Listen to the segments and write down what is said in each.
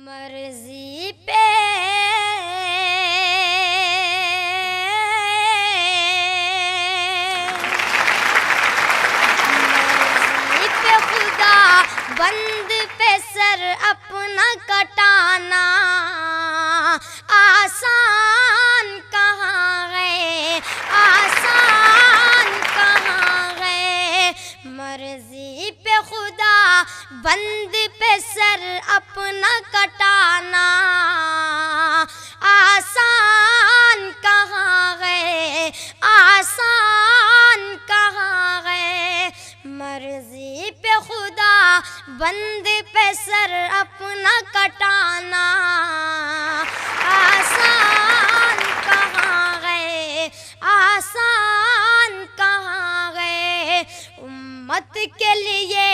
مرضی پہ خدا بند پہ سر اپنا کٹانا آسان کہاں ہے، آسان کہاں ہے۔ مرضی پہ خدا بند پہ سر اپنا کٹانا آسان کہاں ہے، آسان کہاں ہے۔ مرضی پہ خدا بند پہ سر اپنا کٹانا آسان کہاں ہے، آسان کہاں ہے۔ امت کے لیے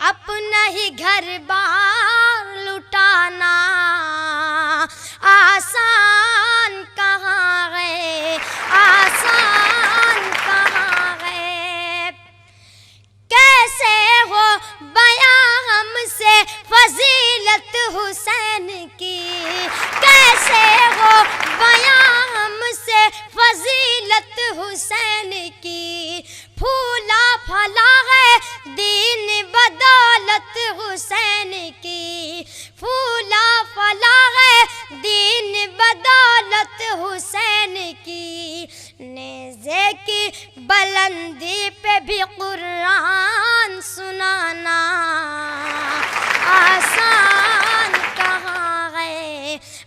اپنا ہی گھر بار لٹانا آسان کہاں ہے، آسان کہاں ہے۔ کیسے ہو بیاں ہم سے فضیلت حسین کی، کیسے ہو بیاں ہم سے فضیلت حسین کی۔ پھولا پھلا ہے دین بدولت حسین کی، پھولا پھلا ہے دین بدولت حسین کی۔ نیزے کی بلندی پہ بھی قرآن سنانا آسان کہاں ہے،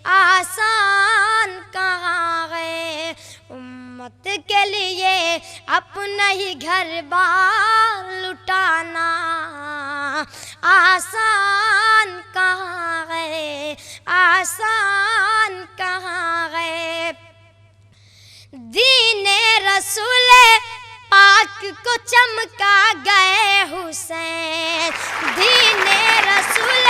آسان کہاں ہے۔ امت کے لیے اپنا ہی گھر بار لٹانا آسان کہاں ہے، آسان کہاں ہے۔ دین رسول پاک کو چمکا گئے حسین، دین رسول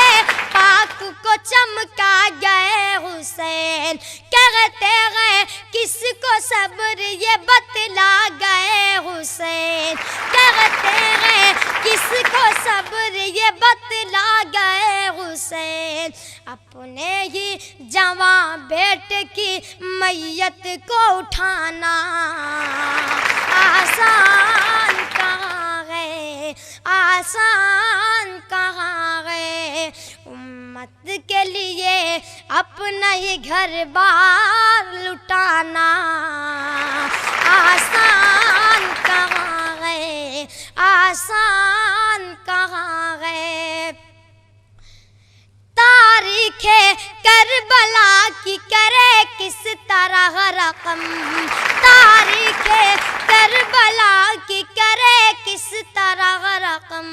پاک کو چمکا گئے حسین۔ کہتے ہیں کس کو صبر یہ بتلا گئے حسین، کہتے ہیں کس کو صبر یہ بتلا گئے حسین۔ اپنے ہی جواں بیٹے کی میت کو اٹھانا آسان کہاں ہے، آسان کہاں ہے۔ امت کے لیے اپنا ہی گھر بار لٹانا آسان کہاں ہے، آسان کہاں ہے۔ تاریخ کربلا کی کرے کس طرح رقم، تاریخ کربلا کی کرے کس طرح رقم۔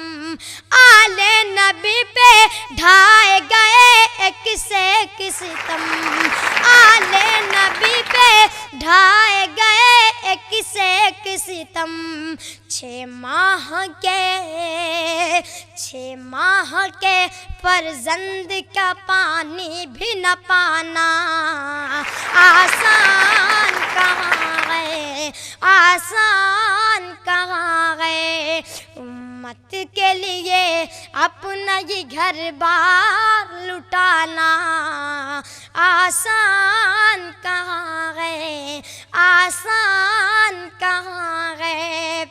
آل نبی پہ ڈھائے گئے ایک سے ایک ستم، آل نبی پہ ڈھائے گئے ایک سے ایک ستم۔ 6 ماہ کے فرزند کا پانی بھی نہ پانا آسان کہاں ہے، آسان کہاں ہے۔ امت کے لیے اپنا ہی گھر بار لٹانا آسان کہاں ہے، آسان کہاں ہے۔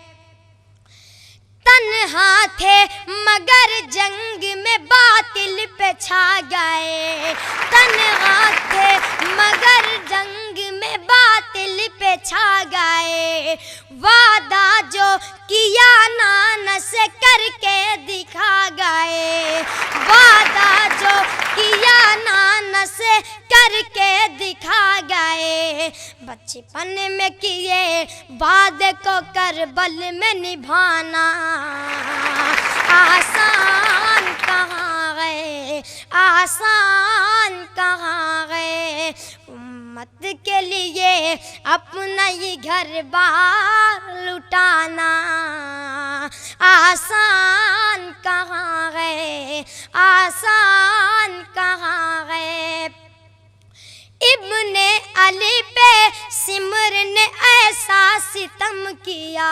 تنہا تھے مگر جنگ میں باطل پہ چھا گئے، تنہا تھے مگر جنگ میں باطل پہ چھا گئے۔ وعدہ جو کیا نان سے کر کے دکھا گئے، وعدہ جو کیا نان سے کر کے دکھا گئے۔ بچپن میں کیے وعدے کو کربل میں نبھانا آسان کہاں ہے، آسان کہاں ہے۔ امت کے لیے اپنا ہی گھر بار لٹانا آسان کہاں ہے، آسان کہاں ہے۔ ابن علی پہ سمر نے ایسا ستم کیا،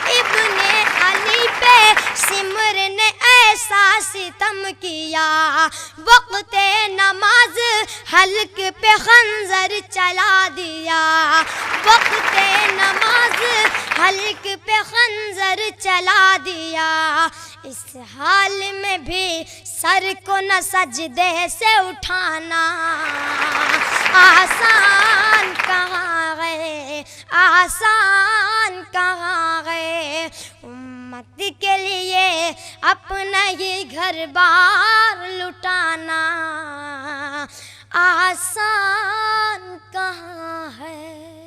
ابن علی پہ سمر نے ایسا ستم کیا، وقت نماز حلق پہ خنجر چلا دیا، وقت نماز حلق پہ خنجر چلا دیا، اس حال میں بھی سر کو نہ سجدے سے اٹھانا، آسان کہاں گئے، آسان کہاں گئے، امت کے لیے اپنا ہی گھر بار لٹانا آسان کہاں ہے۔